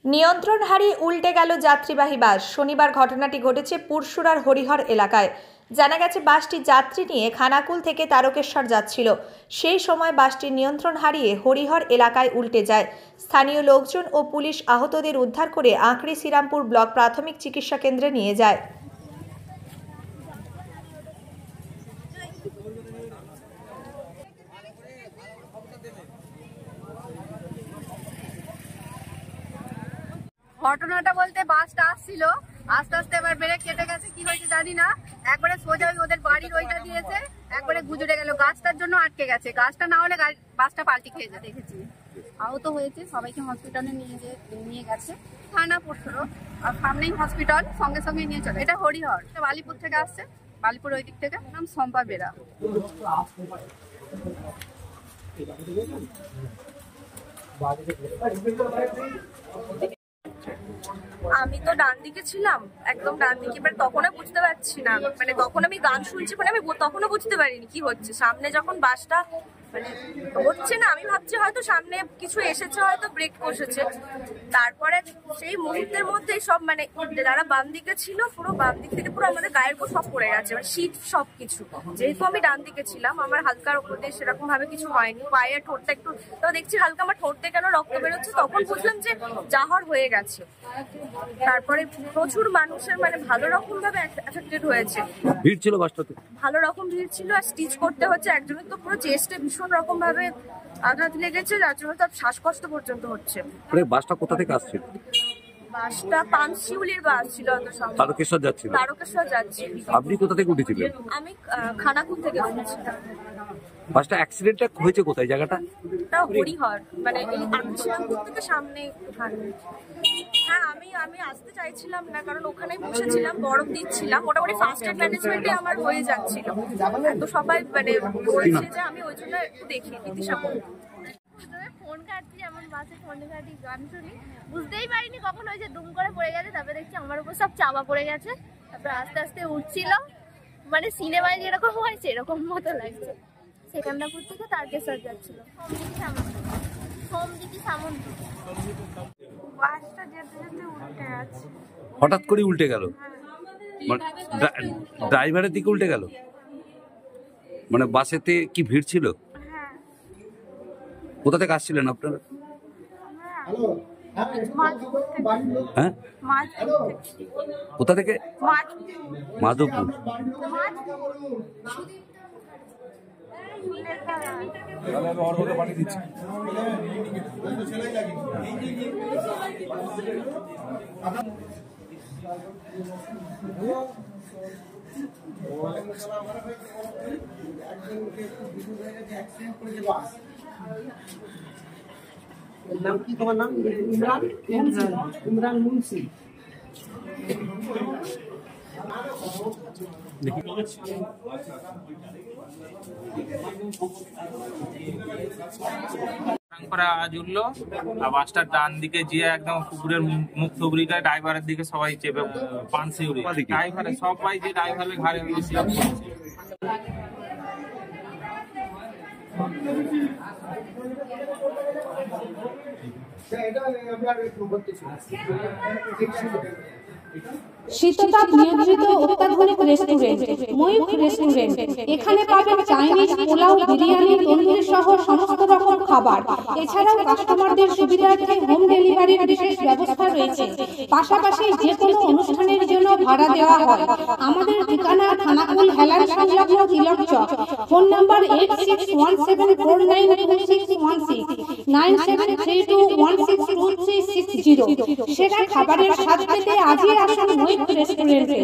নিয়ন্ত্রণ হারিয়ে উল্টে গেল যাত্রীবাহী বাস। শনিবার ঘটনাটি ঘটেছে পুরসুরার হরিহর এলাকায়। জানা গেছে বাসটি যাত্রী নিয়ে খানাকুল থেকে তারকেশ্বর যাচ্ছিল। সেই সময় বাসটি নিয়ন্ত্রণ হারিয়ে হরিহর এলাকায় উল্টে যায়। স্থানীয় লোকজন ও পুলিশ আহতদের উদ্ধার করে আঁকড়ি শ্রীরামপুর ব্লক প্রাথমিক চিকিৎসা কেন্দ্রে নিয়ে যায়। ঘটনাটা বলতে বাসটা আসছিল, আস্তে আস্তে এবার ব্রেক কেটে গেছে, কি হয়েছে জানি না, একবারে সোজা ওদের বাড়ির ওইটা দিয়েছে, একবারে গুজরে গেল, গাছটার জন্য আটকে গেছে। গাছটা না হলে বাসটা পাল্টি খেয়ে যেতে দেখেছি। আহত হয়েছে, সবাইকে হসপিটালে নিয়ে গেছে। থানা পড়ছিল আর সামনেই হসপিটাল, সঙ্গে সঙ্গে নিয়ে চলে। এটা হরিহর, বালিপুর থেকে আসছে, বালিপুর ওই দিক থেকে। নাম সম্পা বেরা। আমি তো ডান দিকে ছিলাম, একদম ডান দিকে। এবার তখনও বুঝতে পারছি না, মানে তখন আমি গান শুনছি, মানে আমি তখনও বুঝতে পারিনি কি হচ্ছে। সামনে যখন বাসটা মানে হচ্ছে না, আমি ভাবছি হয়তো সামনে কিছু এসেছে, হয়তো ব্রেক কষেছে। তারপরে সেই মুহূর্তের মধ্যেই সব মানে যারা বাম দিকে ছিল, পুরো বাম দিক থেকে পুরো আমাদের গায়ের উপর সব পড়ে গেছে, মানে শীত সব কিছু। যেহেতু আমি ডান দিকে ছিলাম, আমার হালকার উপর দিয়ে সেরকম ভাবে কিছু হয়নি। পায়ের ঠোঁটটা একটু তো দেখছি হালকা, আমার ঠোঁট থেকে কেন রক্ত বেরোচ্ছে, তখন বুঝলাম যে জাহর হয়ে গেছে। তারপরে প্রচুর মানুষের মানে ভালো রকম ভাবে এফেক্টেড হয়েছে। ভিড় ছিল বাসটাতে, ভালো রকম ভিড় ছিল, আর স্টিচ করতে হচ্ছে একজনের তো পুরো চেস্টে ভীষণ রকম ভাবে আঘাত লেগেছে, যার জন্য তার শ্বাসকষ্ট পর্যন্ত হচ্ছে। বাসটা কোথা থেকে আসছিল? বাসটা পানশিউলির বাস ছিল, তারকেশ্বর যাচ্ছিল। তারকেশ্বর যাচ্ছিল। আপনি কোথা থেকে উঠেছিলেন? আমি খানাকুল থেকে উঠেছিলাম। বাসটা অ্যাক্সিডেন্টটা হয়েছে কোথায় জায়গাটা? হরিহর, মানে এই শ্রীরামপুর থেকে সামনে ওখানে। হ্যাঁ, আমি আসতে চাইছিলাম না, কারণ ওখানেই বসেছিলাম, বরফ দিচ্ছিলাম, মোটামুটি ফার্স্ট এড ম্যানেজমেন্টে আমার হয়ে যাচ্ছিল। তো সবাই মানে বলছে যে আমি ওই জন্য একটু দেখি নীতিশা ফোন কাটছি, এমন বাসে ফোন কাটি, গান শুনি, বুঝতেই পারিনি কখন ওই যে দুম করে পড়ে গেছে। তারপরে দেখছি আমার উপর সব চাপা পড়ে গেছে। তারপরে আস্তে আস্তে উঠছিল, মানে সিনেমায় যেরকম হয়েছে এরকম মতো লাগছে। সেকান্দাপুর থেকে তারকেশ্বর যাচ্ছিল, সোমদিঘি সামন্ত। বাসটা যেতে যেতে উল্টে গেছে, হঠাৎ করে উল্টে গেল, ড্রাইভারের দিকে উল্টে গেল। মানে বাসেতে কি ভিড় ছিল? কোথা থেকে আসছিলেন আপনারা? হ্যাঁ, কোথা থেকে? মাধবপুর। পাঠিয়ে দিচ্ছি। নাম কি তোমার? নাম ইমরান মুন্সি। আজ উঠলো, বাসটার ডান দিকে গিয়ে একদম পুকুরের মুখ থুবড়িকায় ড্রাইভারের দিকে সবাই চেপে পানশিউরি। ড্রাইভারের সবাই যে ড্রাইভারের ঘাড়ে শীততাপ নিয়ন্ত্রিত অত্যাধুনিক রেস্টুরেন্ট ময়ূখ রেস্টুরেন্ট। এখানে পাবেন চাইনিজ, পোলাও, বিরিয়ানি, তন্দুরি সহ সমস্ত রকম খাবার। এছাড়াও কাস্টমারদের সুবিধার্থে হোম ডেলিভারির বিশেষ ব্যবস্থা রয়েছে। পাশাপাশি যে কোনো অনুষ্ঠানের জন্য ভাড়া দেওয়া হয়। আমাদের ঠিকানা খানাকুল হেলান সংলগ্ন তিলক চক। Phone number 8617492616 9732162360। সেরা খাবারের স্বাদ পেতে আজই আসুন ময়ূখ রেস্টুরেন্টে।